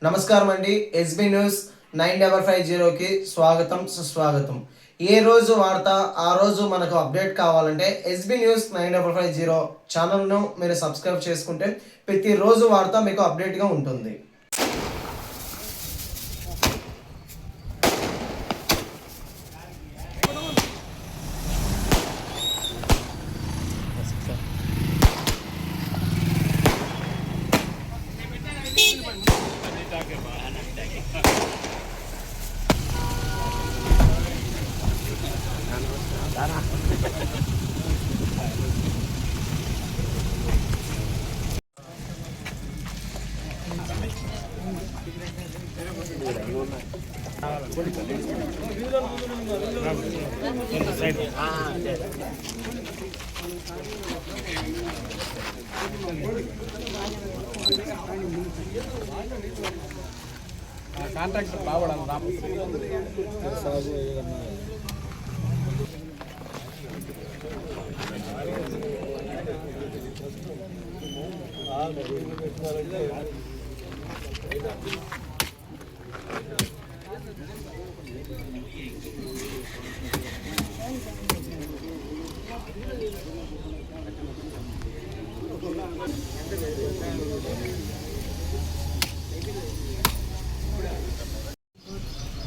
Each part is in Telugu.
నమస్కారం అండి. ఎస్బీ న్యూస్ 9550కి స్వాగతం సుస్వాగతం. ఏ రోజు వార్త ఆ రోజు మనకు అప్డేట్ కావాలంటే ఎస్బీ న్యూస్ 9550 ఛానల్ను మీరు సబ్స్క్రైబ్ చేసుకుంటే ప్రతిరోజు వార్త మీకు అప్డేట్గా ఉంటుంది. కాంట్రాక్టర్ బావడం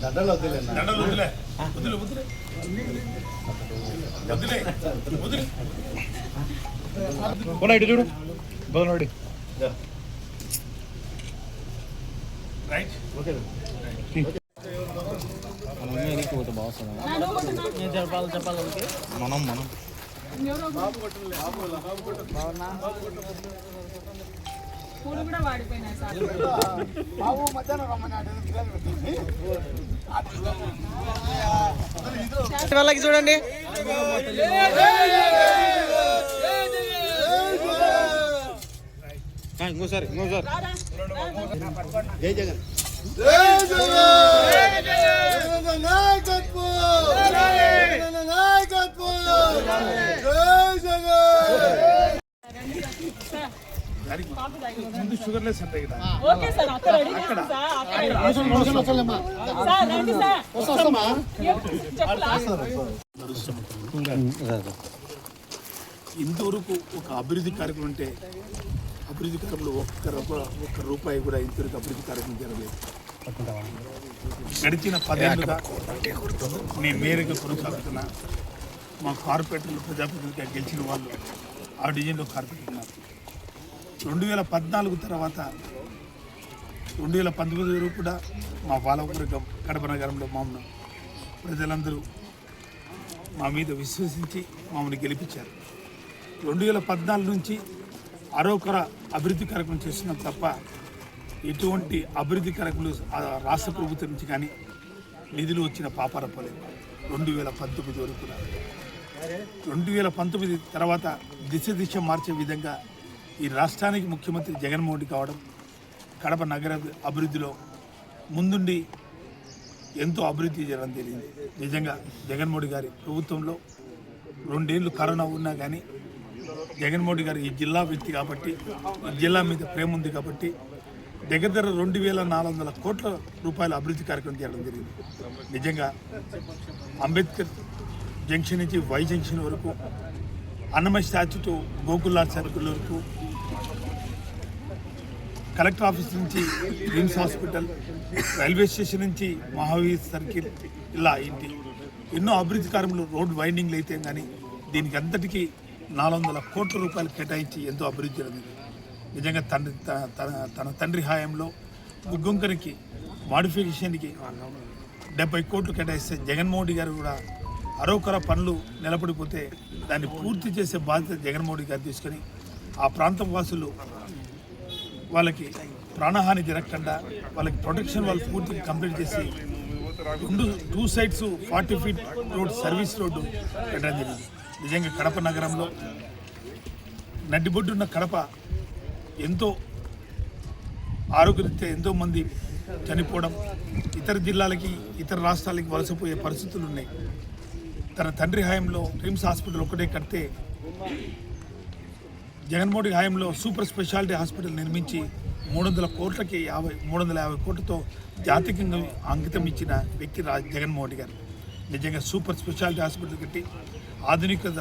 దండలు వదిలే ఇటు చూడు బోనోడి రైట్ ఓకే పోతే బాగుంది నేను చెప్పాలి మనం వాళ్ళకి చూడండి. ఇంకోసారి జై జగన్ ముందు షుగర్లెస్ ఉంటాయి కదా ఇంతవరకు ఒక అభివృద్ధి కార్యక్రమం అంటే అభివృద్ధి కార్యక్రమంలో ఒక్క రూపాయి కూడా ఇంతవరకు అభివృద్ధి కార్యక్రమం జరగలేదు. గడిచిన 10 ఏళ్ళుగా నేను మేరగా కొనసాగుతున్నా. మా కార్పొరేటర్లు ప్రజాప్రతినిధిగా గెలిచిన వాళ్ళు ఆ డివిజన్లో కార్పొరేటర్ ఉన్నారు. 2014 తర్వాత 2019 వరకు కూడా మా పాలకవర్గం కడప నగరంలో మమ్మల్ని ప్రజలందరూ మా మీద విశ్వసించి మమ్మల్ని గెలిపించారు. 2014 నుంచి అరొకర అభివృద్ధి కార్యక్రమం చేస్తున్నాం తప్ప ఎటువంటి అభివృద్ధి కార్యక్రమాలు రాష్ట్ర ప్రభుత్వం నుంచి కానీ నిధులు వచ్చిన పాపారపలేదు. 2019 వరకు కూడా 2019 తర్వాత దిశ మార్చే విధంగా ఈ రాష్ట్రానికి ముఖ్యమంత్రి జగన్మోహన్ రెడ్డి కావడం, కడప నగర అభివృద్ధిలో ముందుండి ఎంతో అభివృద్ధి చేయడం తెలియదు. నిజంగా జగన్మోహన్ రెడ్డి గారి ప్రభుత్వంలో 2 ఏళ్ళు కరోనా ఉన్నా కానీ జగన్మోహన్ రెడ్డి గారు ఈ జిల్లా వ్యక్తి కాబట్టి, ఈ జిల్లా మీద ప్రేమ ఉంది కాబట్టి దగ్గర 2400 కోట్ల రూపాయల అభివృద్ధి కార్యక్రమం చేయడం జరిగింది. నిజంగా అంబేద్కర్ జంక్షన్ నుంచి వై జంక్షన్ వరకు, అన్నమయ్య స్టాచ్యూ టు గోకుల్లాల్ సర్కిల్ వరకు, కలెక్టర్ ఆఫీస్ నుంచి రిమ్స్ హాస్పిటల్, రైల్వే స్టేషన్ నుంచి మహావీర్ సర్కిల్, ఇలా ఇంటి ఎన్నో అభివృద్ధి కార్యక్రమాలు రోడ్ వైండింగ్లు అయితే కానీ దీనికి అంతటికీ 400 కోట్ల రూపాయలు కేటాయించి ఎంతో అభివృద్ధి జరిగింది. నిజంగా తన తండ్రి హయాంలో గుగ్గొంకరికి మాడిఫికేషన్కి 70 కోట్లు కేటాయిస్తే జగన్మోహన్ రెడ్డి గారు కూడా అరొకర పనులు నిలబడిపోతే దాన్ని పూర్తి చేసే బాధ్యత జగన్మోహన్ రెడ్డి గారు తీసుకొని ఆ ప్రాంతం వాసులు వాళ్ళకి ప్రాణహాని జరగకుండా వాళ్ళకి ప్రొటెక్షన్ వాళ్ళు పూర్తిగా కంప్లీట్ చేసి 2 sides 40 feet road service road పెట్టడం జరిగింది. నిజంగా కడప నగరంలో నడ్డిబొడ్డున్న కడప ఎంతో ఆరోగ్యరీత్యా ఎంతోమంది చనిపోవడం, ఇతర జిల్లాలకి ఇతర రాష్ట్రాలకి వలసపోయే పరిస్థితులు ఉన్నాయి. తన తండ్రి హయాంలో రిమ్స్ హాస్పిటల్ ఒకటే కడితే జగన్మోహన్ హయాంలో సూపర్ స్పెషాలిటీ హాస్పిటల్ నిర్మించి 300 కోట్లకి 350 కోట్లతో జాతీయంగా అంకితం ఇచ్చిన వ్యక్తి జగన్మోహన్ రెడ్డి గారు. నిజంగా సూపర్ స్పెషాలిటీ హాస్పిటల్ కట్టి ఆధునికత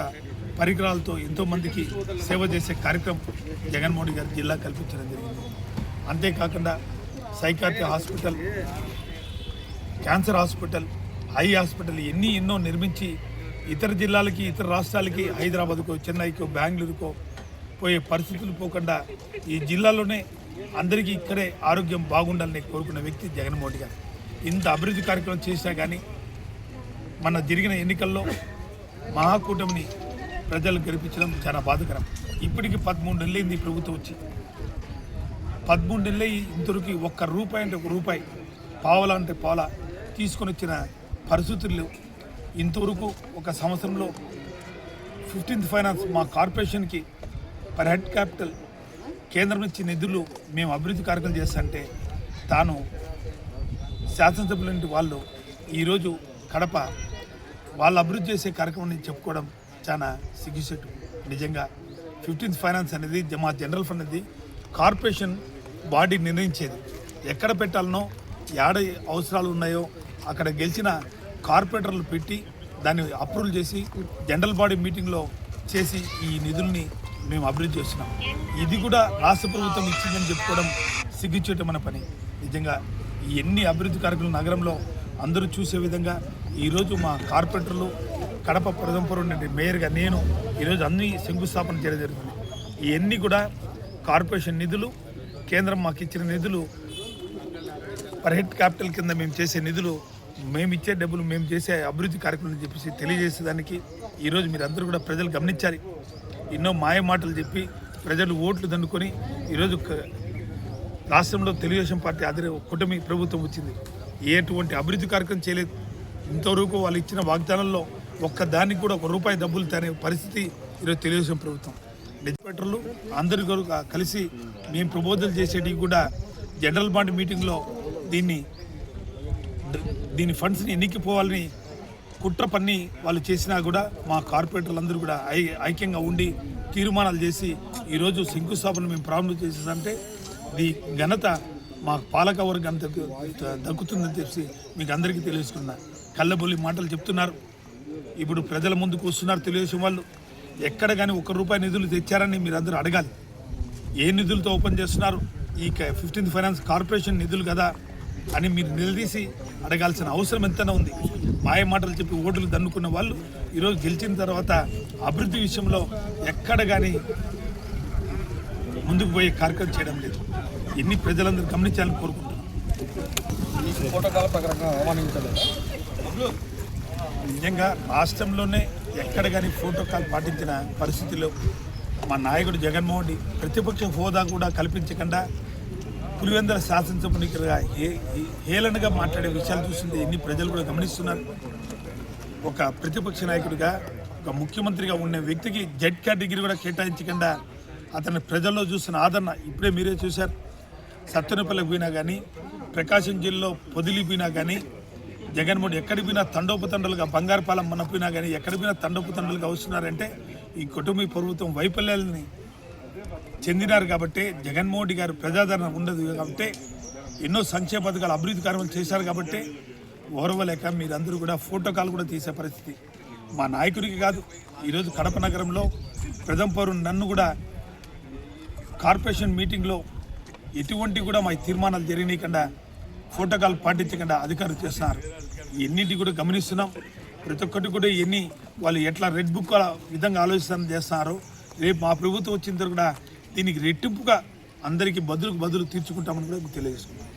పరికరాలతో ఎంతోమందికి సేవ చేసే కార్యక్రమం జగన్మోహన్ రెడ్డి గారు జిల్లా కల్పించడం జరిగింది. అంతేకాకుండా psychiatry hospital, cancer hospital, eye hospital ఎన్నో నిర్మించి ఇతర జిల్లాలకి, ఇతర రాష్ట్రాలకి, హైదరాబాద్కో, చెన్నైకో, బెంగళూరుకో పోయే పరిస్థితులు పోకుండా ఈ జిల్లాలోనే అందరికీ ఇక్కడే ఆరోగ్యం బాగుండాలని కోరుకున్న వ్యక్తి జగన్మోహన్ రెడ్డి గారు. ఇంత అభివృద్ధి కార్యక్రమం చేసినా కానీ మన జరిగిన ఎన్నికల్లో మహాకూటమిని ప్రజలు గెలిపించడం చాలా బాధాకరం. ఇప్పటికీ 13 నెలలైంది ప్రభుత్వం వచ్చి. 13 నెలలు ఇంతవరకు ఒక్క రూపాయి అంటే 1 రూపాయి, పావలా అంటే పావలా తీసుకొని వచ్చిన పరిస్థితులు ఇంతవరకు ఒక సంవత్సరంలో 15th ఫైనాన్స్ మా కార్పొరేషన్కి పర్ హెడ్ క్యాపిటల్ కేంద్రం నుంచి నిధులు మేము అభివృద్ధి కార్యక్రమం చేస్తుంటే తాను శాసనసభ్యులంటి వాళ్ళు ఈరోజు కడప వాళ్ళు అభివృద్ధి చేసే కార్యక్రమాన్ని చెప్పుకోవడం చాలా సిగ్గుచేటు. నిజంగా 15th ఫైనాన్స్ అనేది మా జనరల్ ఫండ్ అనేది కార్పొరేషన్ బాడీ నిర్ణయించేది. ఎక్కడ పెట్టాలనో, ఏడ అవసరాలు ఉన్నాయో అక్కడ గెలిచిన కార్పొరేటర్లు పెట్టి దాన్ని అప్రూవల్ చేసి జనరల్ బాడీ మీటింగ్లో చేసి ఈ నిధుల్ని మేము అభివృద్ధి చేస్తున్నాం. ఇది కూడా రాష్ట్ర ప్రభుత్వం ఇచ్చిందని చెప్పుకోవడం సిగ్గుచేటమైన పని. నిజంగా ఈ ఎన్ని అభివృద్ధి కార్యక్రమాలు నగరంలో అందరూ చూసే విధంగా ఈరోజు మా కార్పొరేటర్లు, కడప ప్రథమపురం నుండి మేయర్గా నేను ఈరోజు అన్ని శంకుస్థాపన చేయడం జరుగుతుంది. ఇవన్నీ కూడా కార్పొరేషన్ నిధులు, కేంద్రం మాకు ఇచ్చిన నిధులు, పర్ హెడ్ క్యాపిటల్ కింద మేము చేసే నిధులు, మేము ఇచ్చే డబ్బులు, మేము చేసే అభివృద్ధి కార్యక్రమం చెప్పేసి తెలియజేసేదానికి ఈరోజు మీరందరూ కూడా ప్రజలు గమనించాలి. ఎన్నో మాయ మాటలు చెప్పి ప్రజలు ఓట్లు దండుకొని ఈరోజు రాష్ట్రంలో తెలుగుదేశం పార్టీ కూటమి ప్రభుత్వం వచ్చింది. ఎటువంటి అభివృద్ధి కార్యక్రమం చేయలేదు. ఇంతవరకు వాళ్ళు ఇచ్చిన వాగ్దానంలో ఒక్క దానికి కూడా 1 రూపాయి డబ్బులు తనే పరిస్థితి ఈరోజు తెలుగుదేశం ప్రభుత్వం. డిస్పెక్టర్లు అందరి కలిసి మేము ప్రపోజల్ చేసేటివి కూడా జనరల్ బాడీ మీటింగ్లో దీని ఫండ్స్ని ఎన్నికిపోవాలని కుట్ర పన్ని వాళ్ళు చేసినా కూడా మా కార్పొరేటర్లు అందరూ కూడా ఐక్యంగా ఉండి తీర్మానాలు చేసి ఈరోజు శంకుస్థాపన మేము ప్రారంభం చేసేదంటే ఈ ఘనత మా పాలక వర్గం దక్కుతుందని చెప్పి మీకు అందరికీ తెలియజేసుకున్నా. కళ్ళబొల్లి మాటలు చెప్తున్నారు. ఇప్పుడు ప్రజల ముందుకు వస్తున్నారు తెలుగుదేశం వాళ్ళు. ఎక్కడ కానీ 1 రూపాయి నిధులు తెచ్చారని మీరు అందరూ అడగాలి. ఏ నిధులతో ఓపెన్ చేస్తున్నారు? ఈ 15th ఫైనాన్స్ కార్పొరేషన్ నిధులు కదా అని మీరు నిలదీసి అడగాల్సిన అవసరం ఎంతైనా ఉంది. మాయ మాటలు చెప్పి ఓట్లు దన్నుకున్న వాళ్ళు ఈరోజు గెలిచిన తర్వాత అభివృద్ధి విషయంలో ఎక్కడ కానీ ముందుకు పోయే కార్యక్రమం చేయడం లేదు. ఎన్ని ప్రజలందరూ గమనించాలని కోరుకుంటున్నాం. నిజంగా రాష్ట్రంలోనే ఎక్కడ కానీ ప్రోటోకాల్ పాటించిన పరిస్థితుల్లో మా నాయకుడు జగన్మోహన్ రెడ్డి ప్రతిపక్ష హోదా కూడా కల్పించకుండా పులివెందుల శాసనసభ్యునిగా హేళనగా మాట్లాడే విషయాలు చూస్తుంది ఎన్ని ప్రజలు కూడా గమనిస్తున్నారు. ఒక ప్రతిపక్ష నాయకుడిగా, ఒక ముఖ్యమంత్రిగా ఉన్న వ్యక్తికి జెడ్ కేటగిరీ కూడా కేటాయించకుండా అతని ప్రజల్లో చూస్తున్న ఆదరణ ఇప్పుడే మీరే చూశారు. సత్తెనపల్లికి పోయినా కానీ, ప్రకాశం జిల్లాలో పొదిలిపోయినా కానీ, జగన్మోహన్ ఎక్కడికి పోయినా తండోపతండలుగా, బంగారుపాలెం మన పోయినా కానీ ఎక్కడికి పోయినా తండోపతండలుగా వస్తున్నారంటే ఈ కుటుంబ ప్రభుత్వం వైఫల్యాలని చెందినారు కాబట్టి, జగన్మోహన్ రెడ్డి గారు ప్రజాదరణ ఉండదు కాబట్టి, ఎన్నో సంక్షేమ పథకాలు అభివృద్ధి కార్యక్రమాలు చేశారు కాబట్టి ఓర్వలేక మీరందరూ కూడా ఫోటోకాల్ కూడా తీసే పరిస్థితి. మా నాయకుడికి కాదు, ఈరోజు కడప నగరంలో ప్రథమపురం నన్ను కూడా కార్పొరేషన్ మీటింగ్లో ఎటువంటి కూడా మా తీర్మానాలు జరిగినకుండా ఫోటోకాల్ పాటించకుండా అధికారులు చేస్తున్నారు. ఎన్నింటి కూడా గమనిస్తున్నాం. ప్రతి ఒక్కటి కూడా ఎన్ని వాళ్ళు ఎట్లా రెడ్ బుక్ విధంగా ఆలోచిస్తారని చేస్తున్నారు. రేపు మా ప్రభుత్వం వచ్చిన తర్వాత కూడా దీనికి రెట్టింపుగా అందరికీ బదులు తీర్చుకుంటామని కూడా తెలియజేసుకున్నాం.